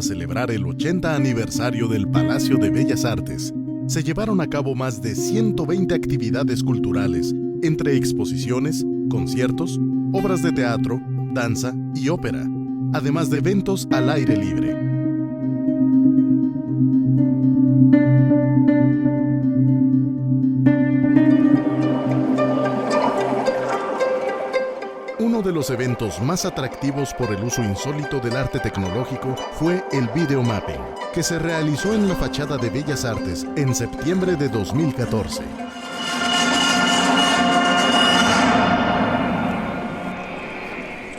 para celebrar el 80 aniversario del Palacio de Bellas Artes, se llevaron a cabo más de 120 actividades culturales, entre exposiciones, conciertos, obras de teatro, danza y ópera, además de eventos al aire libre. Uno de los eventos más atractivos por el uso insólito del arte tecnológico fue el videomapping, que se realizó en la fachada de Bellas Artes en septiembre de 2014.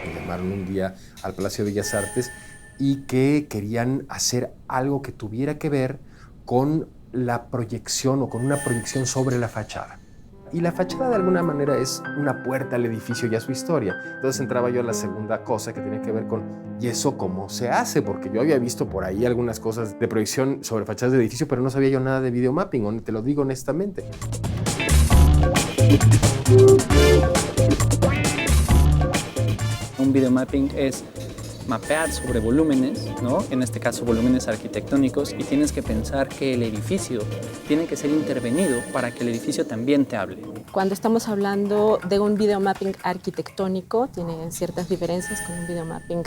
Me llamaron un día al Palacio de Bellas Artes y que querían hacer algo que tuviera que ver con la proyección o con una proyección sobre la fachada. Y la fachada de alguna manera es una puerta al edificio y a su historia. Entonces entraba yo a la segunda cosa que tiene que ver con ¿y eso cómo se hace? Porque yo había visto por ahí algunas cosas de proyección sobre fachadas de edificio, pero no sabía yo nada de videomapping, te lo digo honestamente. Un videomapping es mapear sobre volúmenes, ¿no? En este caso volúmenes arquitectónicos, y tienes que pensar que el edificio tiene que ser intervenido para que el edificio también te hable. Cuando estamos hablando de un videomapping arquitectónico, tiene ciertas diferencias con un videomapping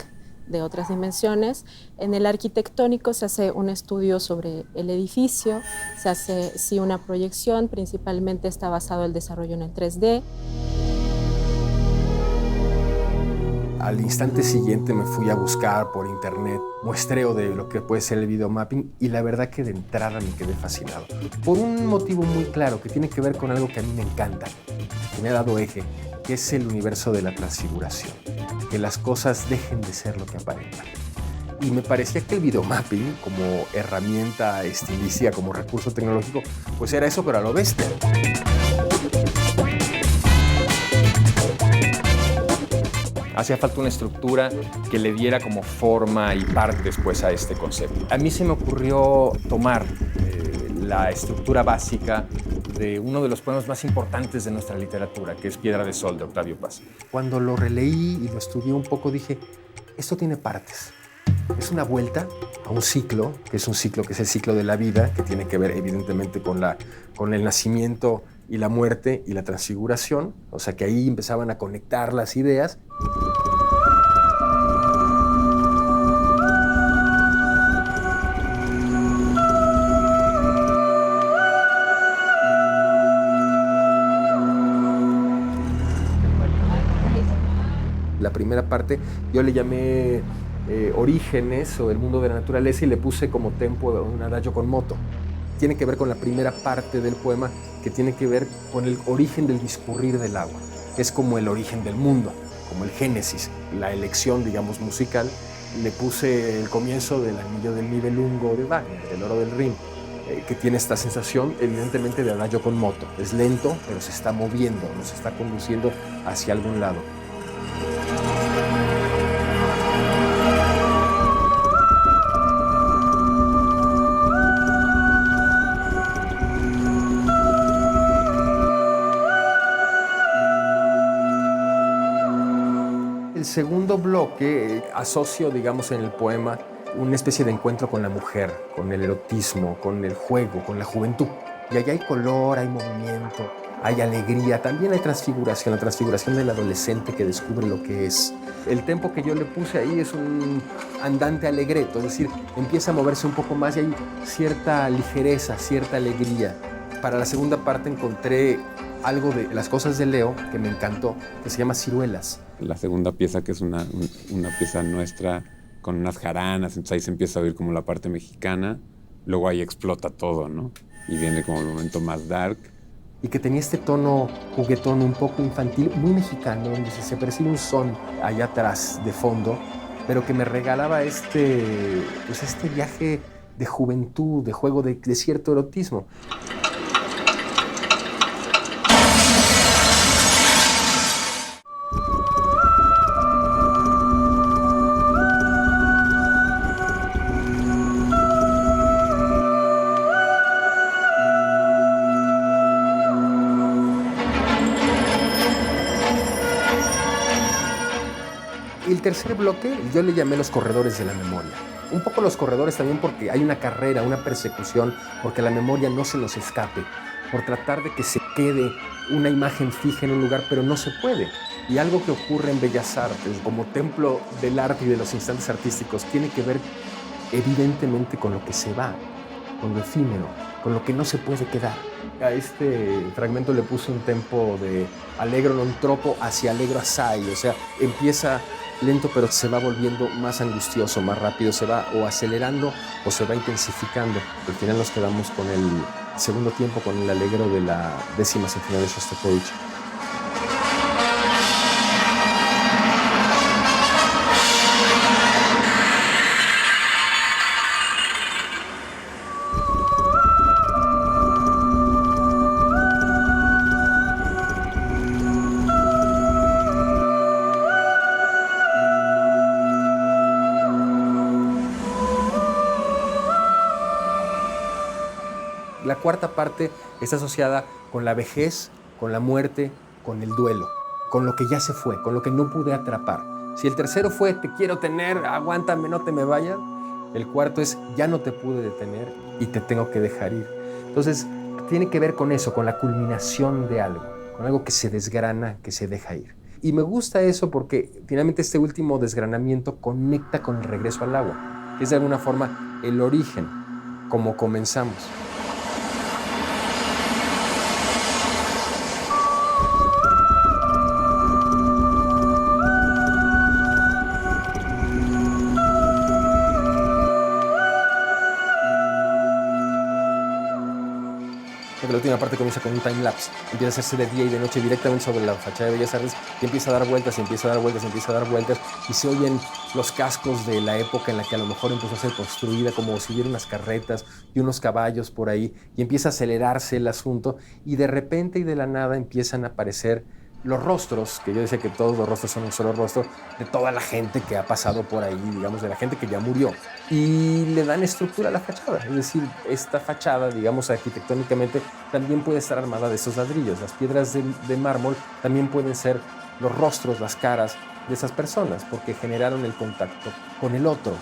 de otras dimensiones. En el arquitectónico se hace un estudio sobre el edificio, se hace sí una proyección, principalmente está basado el desarrollo en el 3D. Al instante siguiente me fui a buscar por internet muestreo de lo que puede ser el videomapping y la verdad que de entrada me quedé fascinado. Por un motivo muy claro que tiene que ver con algo que a mí me encanta, que me ha dado eje, que es el universo de la transfiguración. Que las cosas dejen de ser lo que aparentan. Y me parecía que el videomapping como herramienta estilística, como recurso tecnológico, pues era eso, pero a lo bestia. Hacía falta una estructura que le diera como forma y partes pues, a este concepto. A mí se me ocurrió tomar la estructura básica de uno de los poemas más importantes de nuestra literatura, que es Piedra de Sol, de Octavio Paz. Cuando lo releí y lo estudié un poco, dije, esto tiene partes. Es una vuelta a un ciclo, que es un ciclo que es el ciclo de la vida, que tiene que ver evidentemente con el nacimiento y la muerte y la transfiguración, o sea que ahí empezaban a conectar las ideas. La primera parte yo le llamé Orígenes o el mundo de la naturaleza y le puse como tempo un adagio con moto. Tiene que ver con la primera parte del poema que tiene que ver con el origen del discurrir del agua. Es como el origen del mundo, como el génesis, la elección, digamos, musical. Le puse el comienzo del Anillo del Nibelungo de Wagner, el Oro del Rin, que tiene esta sensación evidentemente de adagio con moto. Es lento, pero se está moviendo, nos está conduciendo hacia algún lado. El segundo bloque asocio, digamos, en el poema una especie de encuentro con la mujer, con el erotismo, con el juego, con la juventud. Y allá hay color, hay movimiento, hay alegría, también hay transfiguración, la transfiguración del adolescente que descubre lo que es. El tempo que yo le puse ahí es un andante alegreto, es decir, empieza a moverse un poco más y hay cierta ligereza, cierta alegría. Para la segunda parte encontré algo de las cosas de Leo que me encantó, que se llama Ciruelas. La segunda pieza, que es una pieza nuestra con unas jaranas, entonces ahí se empieza a oír como la parte mexicana, luego ahí explota todo, ¿no? Y viene como el momento más dark. Y que tenía este tono juguetón, un poco infantil, muy mexicano, donde se percibe un son allá atrás, de fondo, pero que me regalaba este viaje de juventud, de juego, de cierto erotismo. El tercer bloque yo le llamé los corredores de la memoria. Un poco los corredores también porque hay una carrera, una persecución, porque la memoria no se nos escape, por tratar de que se quede una imagen fija en un lugar, pero no se puede. Y algo que ocurre en Bellas Artes, como templo del arte y de los instantes artísticos, tiene que ver evidentemente con lo que se va, con lo efímero, con lo que no se puede quedar. A este fragmento le puse un tempo de allegro non troppo hacia allegro assai, o sea, empieza lento pero se va volviendo más angustioso, más rápido, se va o acelerando o se va intensificando. Al final nos quedamos con el segundo tiempo, con el allegro de la 10ª sinfonía de Shostakovich. La cuarta parte está asociada con la vejez, con la muerte, con el duelo, con lo que ya se fue, con lo que no pude atrapar. Si el tercero fue te quiero tener, aguántame, no te me vayas, el cuarto es ya no te pude detener y te tengo que dejar ir. Entonces tiene que ver con eso, con la culminación de algo, con algo que se desgrana, que se deja ir. Y me gusta eso porque finalmente este último desgranamiento conecta con el regreso al agua, que es de alguna forma el origen, como comenzamos. La última parte comienza con un time-lapse. Empieza a hacerse de día y de noche directamente sobre la fachada de Bellas Artes y empieza a dar vueltas, y empieza a dar vueltas, y empieza a dar vueltas y se oyen los cascos de la época en la que a lo mejor empezó a ser construida, como si hubiera unas carretas y unos caballos por ahí, y empieza a acelerarse el asunto y de repente y de la nada empiezan a aparecer los rostros, que yo decía que todos los rostros son un solo rostro, de toda la gente que ha pasado por ahí, digamos, de la gente que ya murió. Y le dan estructura a la fachada. Es decir, esta fachada, digamos, arquitectónicamente, también puede estar armada de esos ladrillos. Las piedras de mármol también pueden ser los rostros, las caras de esas personas, porque generaron el contacto con el otro.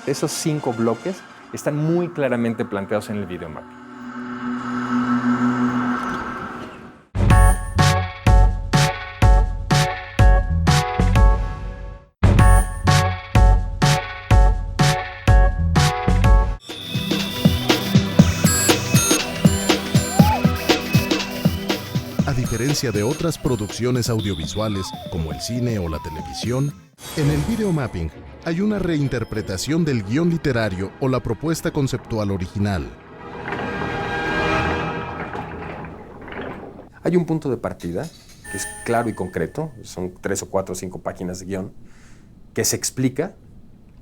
Esos 5 bloques están muy claramente planteados en el videomapping. A diferencia de otras producciones audiovisuales como el cine o la televisión, en el videomapping hay una reinterpretación del guión literario o la propuesta conceptual original. Hay un punto de partida que es claro y concreto, son 3 o 4 o 5 páginas de guión, que se explica,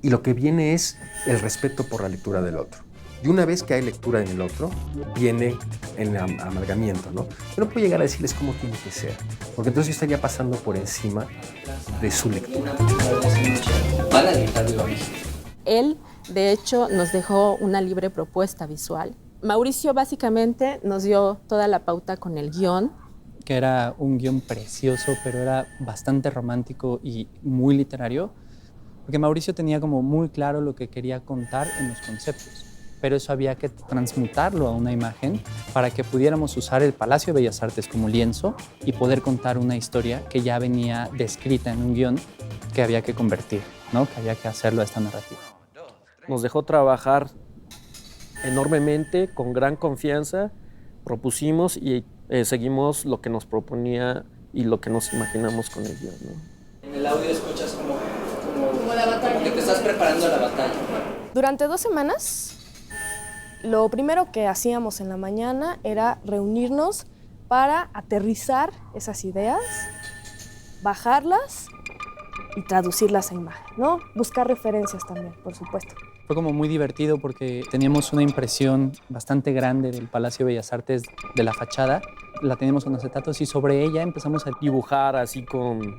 y lo que viene es el respeto por la lectura del otro. Y una vez que hay lectura en el otro, viene el amalgamiento, ¿no? Yo no puedo llegar a decirles cómo tiene que ser, porque entonces yo estaría pasando por encima de su lectura. Él, de hecho, nos dejó una libre propuesta visual. Mauricio básicamente nos dio toda la pauta con el guión. Que era un guión precioso, pero era bastante romántico y muy literario, porque Mauricio tenía como muy claro lo que quería contar en los conceptos, pero eso había que transmutarlo a una imagen para que pudiéramos usar el Palacio de Bellas Artes como lienzo y poder contar una historia que ya venía descrita en un guión que había que convertir, ¿no? Que había que hacerlo a esta narrativa. Nos dejó trabajar enormemente, con gran confianza, propusimos y seguimos lo que nos proponía y lo que nos imaginamos con el guión, ¿no? En el audio escuchas como la batalla, como que te estás preparando a la batalla. Durante 2 semanas, lo primero que hacíamos en la mañana era reunirnos para aterrizar esas ideas, bajarlas y traducirlas a imagen, ¿no? Buscar referencias también, por supuesto. Fue como muy divertido porque teníamos una impresión bastante grande del Palacio de Bellas Artes, de la fachada. La teníamos con acetatos y sobre ella empezamos a dibujar así con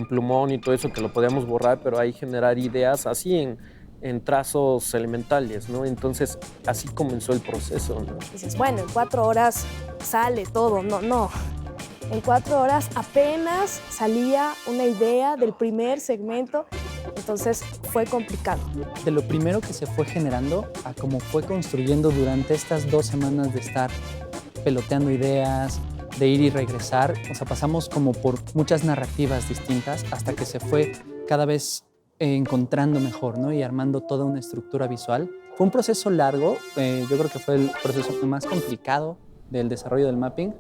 plumón y todo eso, que lo podíamos borrar, pero ahí generar ideas así en trazos elementales, ¿no? Entonces, así comenzó el proceso, ¿no? Dices, bueno, en 4 horas sale todo. No. En 4 horas apenas salía una idea del primer segmento Entonces fue complicado. De lo primero que se fue generando a cómo fue construyendo durante estas 2 semanas de estar peloteando ideas, de ir y regresar, o sea, pasamos como por muchas narrativas distintas hasta que se fue cada vez encontrando mejor, ¿no? Y armando toda una estructura visual. Fue un proceso largo, yo creo que fue el proceso más complicado del desarrollo del mapping,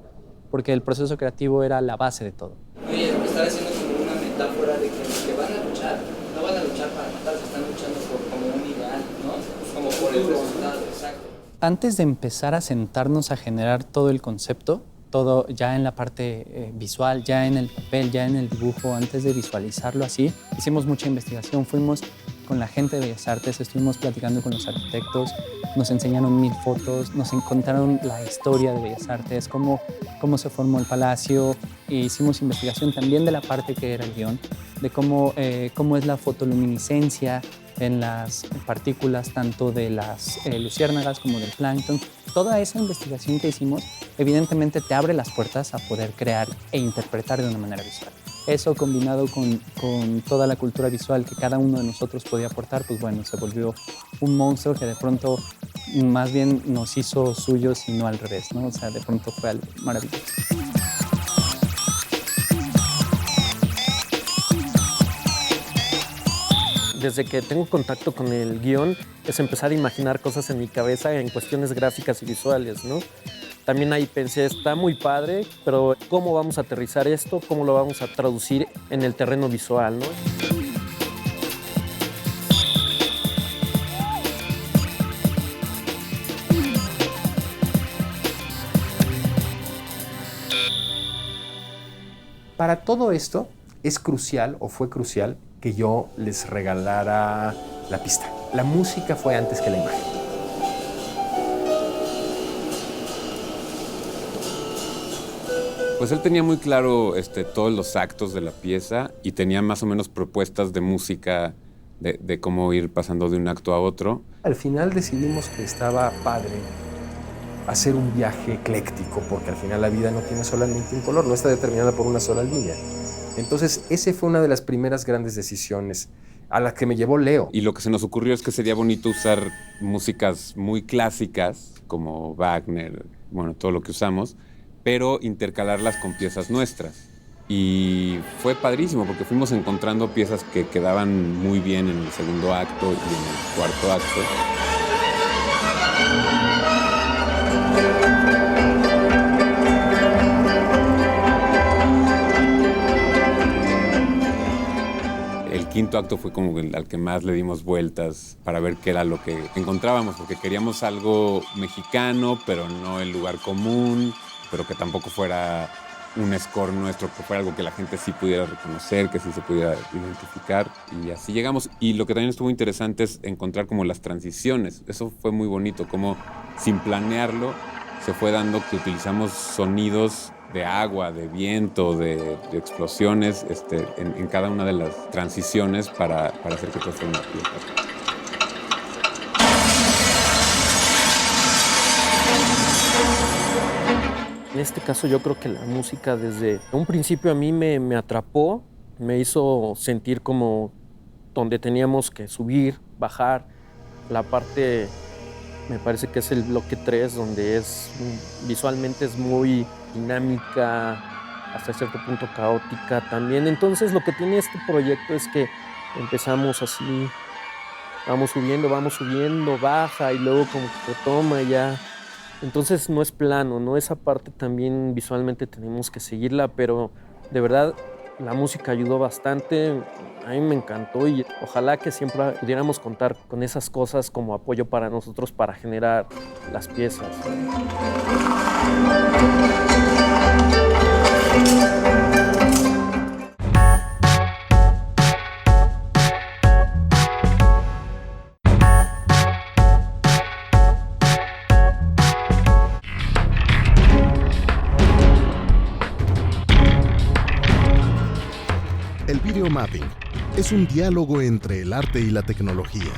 porque el proceso creativo era la base de todo. Oye, estar haciendo como una metáfora de que los que van a luchar, no van a luchar para matarse, están luchando por como un ideal, ¿no? Como por el resultado, exacto. Antes de empezar a sentarnos a generar todo el concepto, todo ya en la parte visual, ya en el papel, ya en el dibujo, antes de visualizarlo así, hicimos mucha investigación, fuimos con la gente de Bellas Artes, estuvimos platicando con los arquitectos, nos enseñaron 1000 fotos, nos contaron la historia de Bellas Artes, cómo se formó el palacio, e hicimos investigación también de la parte que era el guión, de cómo es la fotoluminiscencia en las partículas, tanto de las luciérnagas como del plancton. Toda esa investigación que hicimos, evidentemente te abre las puertas a poder crear e interpretar de una manera visual. Eso combinado con toda la cultura visual que cada uno de nosotros podía aportar, pues bueno, se volvió un monstruo que de pronto más bien nos hizo suyos y no al revés, ¿no? O sea, de pronto fue algo maravilloso. Desde que tengo contacto con el guión, es empezar a imaginar cosas en mi cabeza en cuestiones gráficas y visuales, ¿no? También ahí pensé, está muy padre, pero ¿cómo vamos a aterrizar esto? ¿Cómo lo vamos a traducir en el terreno visual, ¿no? Para todo esto es crucial, o fue crucial, que yo les regalara la pista. La música fue antes que la imagen. Pues él tenía muy claro todos los actos de la pieza y tenía más o menos propuestas de música de cómo ir pasando de un acto a otro. Al final decidimos que estaba padre hacer un viaje ecléctico, porque al final la vida no tiene solamente un color, no está determinada por una sola línea. Entonces, esa fue una de las primeras grandes decisiones a las que me llevó Leo. Y lo que se nos ocurrió es que sería bonito usar músicas muy clásicas, como Wagner, bueno, todo lo que usamos, pero intercalarlas con piezas nuestras. Y fue padrísimo, porque fuimos encontrando piezas que quedaban muy bien en el segundo acto y en el cuarto acto. El quinto acto fue como al que más le dimos vueltas para ver qué era lo que encontrábamos, porque queríamos algo mexicano, pero no el lugar común, pero que tampoco fuera un score nuestro, que fuera algo que la gente sí pudiera reconocer, que sí se pudiera identificar, y así llegamos. Y lo que también estuvo interesante es encontrar como las transiciones. Eso fue muy bonito, como sin planearlo se fue dando que utilizamos sonidos de agua, de viento, de explosiones en cada una de las transiciones para hacer que todo fuera una pieza. En este caso yo creo que la música desde un principio a mí me atrapó, me hizo sentir como donde teníamos que subir, bajar. La parte, me parece que es el bloque 3, donde visualmente es muy dinámica, hasta cierto punto caótica también. Entonces lo que tiene este proyecto es que empezamos así, vamos subiendo, baja y luego como que retoma ya. Entonces no es plano, ¿no? Esa parte también visualmente tenemos que seguirla, pero de verdad la música ayudó bastante, a mí me encantó y ojalá que siempre pudiéramos contar con esas cosas como apoyo para nosotros para generar las piezas. El videomapping es un diálogo entre el arte y la tecnología.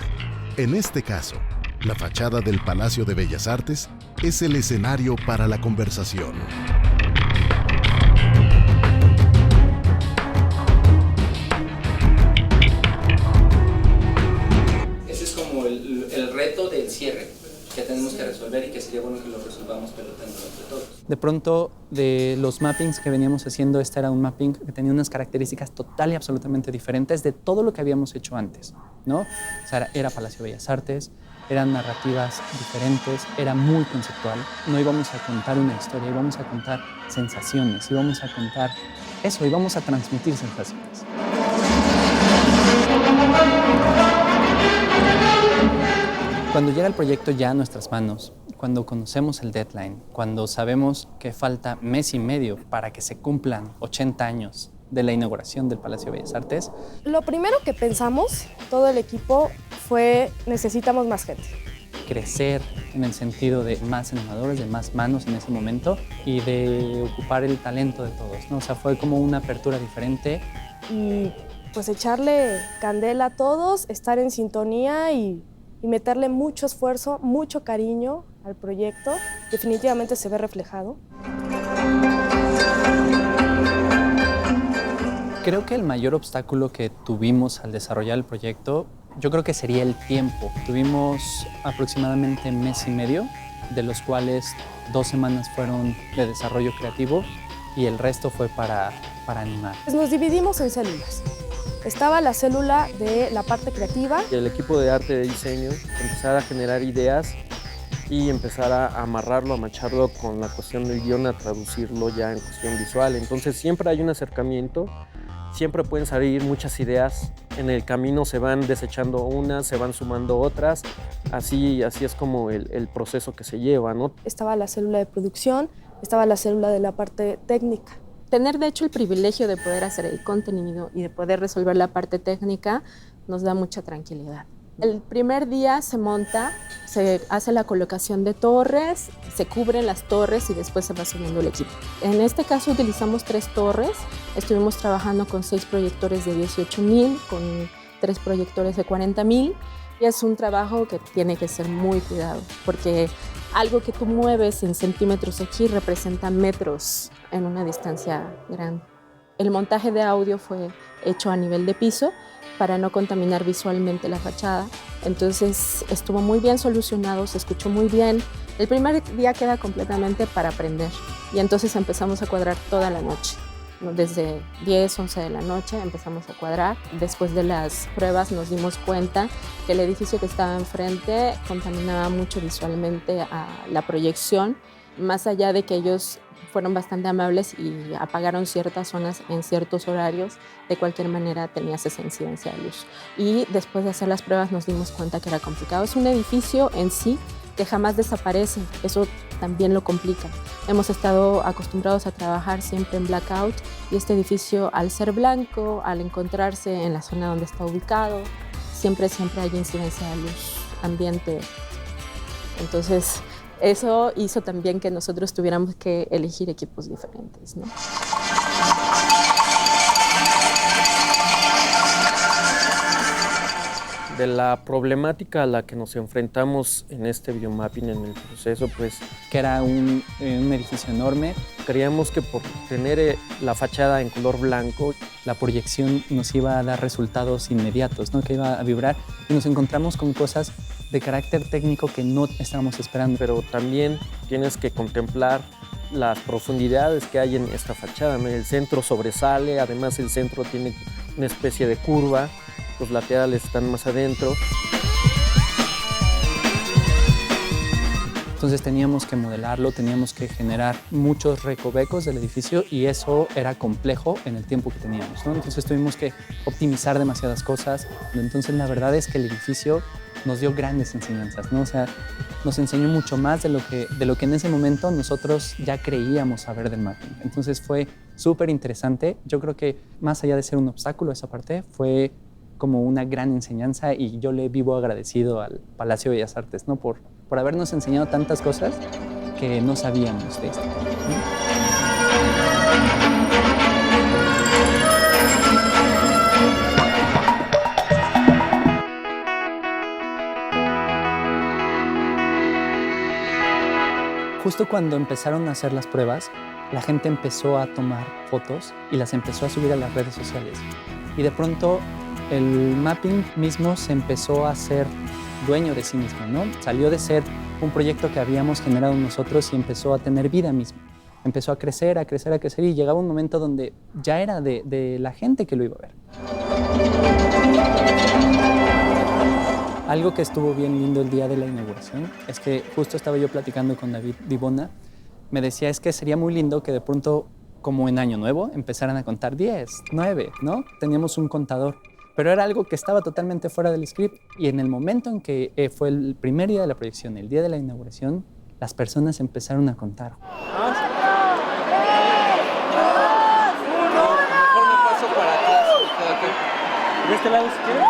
En este caso, la fachada del Palacio de Bellas Artes es el escenario para la conversación. el reto del cierre que tenemos que resolver y que sería bueno que lo resolvamos peloteándolo entre todos. De pronto, de los mappings que veníamos haciendo, este era un mapping que tenía unas características total y absolutamente diferentes de todo lo que habíamos hecho antes, ¿no? O sea, era Palacio de Bellas Artes, eran narrativas diferentes, era muy conceptual. No íbamos a contar una historia, íbamos a contar sensaciones, íbamos a contar eso, íbamos a transmitir sensaciones. Cuando llega el proyecto ya a nuestras manos, cuando conocemos el deadline, cuando sabemos que falta mes y medio para que se cumplan 80 años de la inauguración del Palacio de Bellas Artes, Lo primero que pensamos, todo el equipo, fue necesitamos más gente. crecer en el sentido de más animadores, de más manos en ese momento y de ocupar el talento de todos, ¿no? O sea, fue como una apertura diferente. Y pues echarle candela a todos, estar en sintonía y meterle mucho esfuerzo, mucho cariño al proyecto. Definitivamente se ve reflejado. Creo que el mayor obstáculo que tuvimos al desarrollar el proyecto, yo creo que sería el tiempo. Tuvimos aproximadamente mes y medio, de los cuales 2 semanas fueron de desarrollo creativo y el resto fue para animar. Pues nos dividimos en células. Estaba la célula de la parte creativa. Y el equipo de arte de diseño empezar a generar ideas y empezar a amarrarlo, a macharlo con la cuestión del guión, a traducirlo ya en cuestión visual. Entonces siempre hay un acercamiento, siempre pueden salir muchas ideas. En el camino se van desechando unas, se van sumando otras. Así es como el proceso que se lleva, ¿no? Estaba la célula de producción, estaba la célula de la parte técnica. Tener, de hecho, el privilegio de poder hacer el contenido y de poder resolver la parte técnica nos da mucha tranquilidad. El primer día se monta, se hace la colocación de torres, se cubren las torres y después se va subiendo el equipo. En este caso utilizamos 3 torres, estuvimos trabajando con 6 proyectores de 18,000, con 3 proyectores de 40,000 y es un trabajo que tiene que ser muy cuidado porque algo que tú mueves en centímetros aquí representa metros en una distancia grande. El montaje de audio fue hecho a nivel de piso para no contaminar visualmente la fachada. Entonces estuvo muy bien solucionado, se escuchó muy bien. El primer día queda completamente para aprender y entonces empezamos a cuadrar toda la noche. Desde 10, 11 de la noche empezamos a cuadrar. Después de las pruebas nos dimos cuenta que el edificio que estaba enfrente contaminaba mucho visualmente a la proyección, más allá de que ellos fueron bastante amables y apagaron ciertas zonas en ciertos horarios, de cualquier manera tenías esa incidencia de luz. Y después de hacer las pruebas nos dimos cuenta que era complicado. Es un edificio en sí que jamás desaparece, eso también lo complica. Hemos estado acostumbrados a trabajar siempre en blackout y este edificio, al ser blanco, al encontrarse en la zona donde está ubicado, siempre hay incidencia de luz ambiente. Entonces, eso hizo también que nosotros tuviéramos que elegir equipos diferentes, ¿no? De la problemática a la que nos enfrentamos en este biomapping, en el proceso, pues Que era un edificio enorme. creíamos que por tener la fachada en color blanco, La proyección nos iba a dar resultados inmediatos, ¿no? Que iba a vibrar y nos encontramos con cosas de carácter técnico que no estábamos esperando. pero también tienes que contemplar las profundidades que hay en esta fachada, ¿no? El centro sobresale, además el centro tiene una especie de curva, los laterales están más adentro. Entonces teníamos que modelarlo, teníamos que generar muchos recovecos del edificio y eso era complejo en el tiempo que teníamos, ¿no? Entonces tuvimos que optimizar demasiadas cosas. Entonces la verdad es que el edificio nos dio grandes enseñanzas, ¿no? O sea, nos enseñó mucho más de lo que en ese momento nosotros ya creíamos saber del mapping. Entonces fue súper interesante. Yo creo que más allá de ser un obstáculo esa parte, fue como una gran enseñanza y yo le vivo agradecido al Palacio de Bellas Artes, ¿no? Por habernos enseñado tantas cosas que no sabíamos de esto, ¿no? Justo cuando empezaron a hacer las pruebas, la gente empezó a tomar fotos y las empezó a subir a las redes sociales. Y de pronto el mapping mismo se empezó a hacer dueño de sí mismo, ¿no? Salió de ser un proyecto que habíamos generado nosotros y empezó a tener vida misma. Empezó a crecer, a crecer, a crecer y llegaba un momento donde ya era de la gente que lo iba a ver. Algo que estuvo bien lindo el día de la inauguración es que justo estaba yo platicando con David Vivona. Me decía, es que sería muy lindo que de pronto, como en Año Nuevo, empezaran a contar 10, 9, ¿no? Teníamos un contador, pero era algo que estaba totalmente fuera del script. Y en el momento en que fue el primer día de la proyección, el día de la inauguración, las personas empezaron a contar. ¿De este lado si quieres?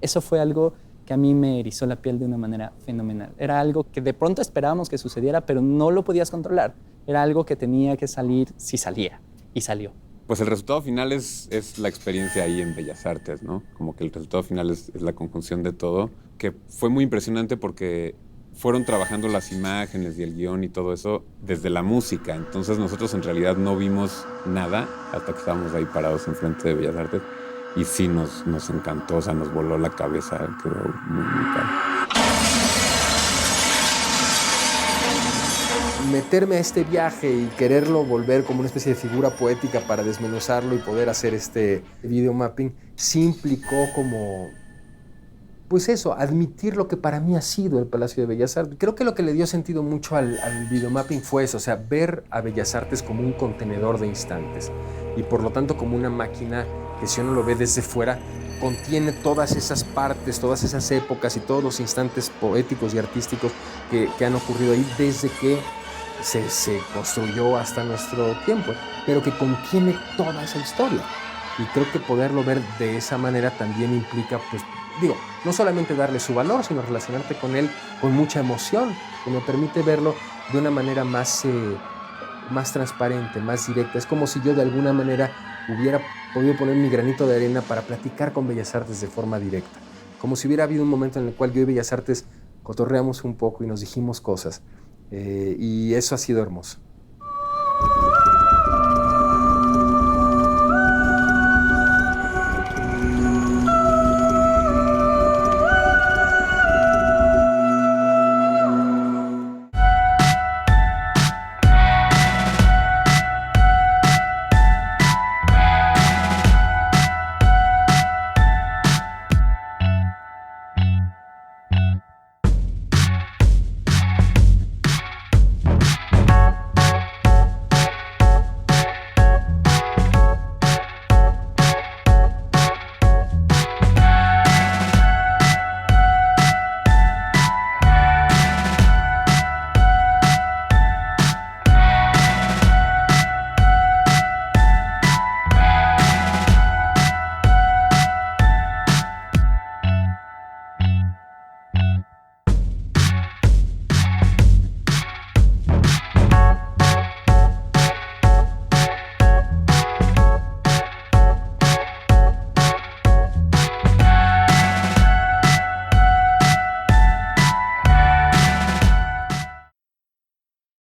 Eso fue algo que a mí me erizó la piel de una manera fenomenal. Era algo que de pronto esperábamos que sucediera, pero no lo podías controlar. Era algo que tenía que salir si salía, y salió. Pues el resultado final es la experiencia ahí en Bellas Artes, ¿no? Como que el resultado final es la conjunción de todo, que fue muy impresionante porque fueron trabajando las imágenes y el guión y todo eso desde la música. Entonces nosotros en realidad no vimos nada hasta que estábamos ahí parados enfrente de Bellas Artes. Y sí, nos encantó, o sea, nos voló la cabeza, quedó muy, muy padre. Meterme a este viaje y quererlo volver como una especie de figura poética para desmenuzarlo y poder hacer este videomapping, sí implicó como, pues eso, admitir lo que para mí ha sido el Palacio de Bellas Artes. Creo que lo que le dio sentido mucho al videomapping fue eso, o sea, ver a Bellas Artes como un contenedor de instantes y por lo tanto como una máquina que si uno lo ve desde fuera, contiene todas esas partes, todas esas épocas y todos los instantes poéticos y artísticos que han ocurrido ahí desde que se construyó hasta nuestro tiempo, pero que contiene toda esa historia. Y creo que poderlo ver de esa manera también implica, pues, digo, no solamente darle su valor, sino relacionarte con él con mucha emoción, que me permite verlo de una manera más transparente, más directa. Es como si yo de alguna manera hubiera podido poner mi granito de arena para platicar con Bellas Artes de forma directa. Como si hubiera habido un momento en el cual yo y Bellas Artes cotorreamos un poco y nos dijimos cosas. Y eso ha sido hermoso.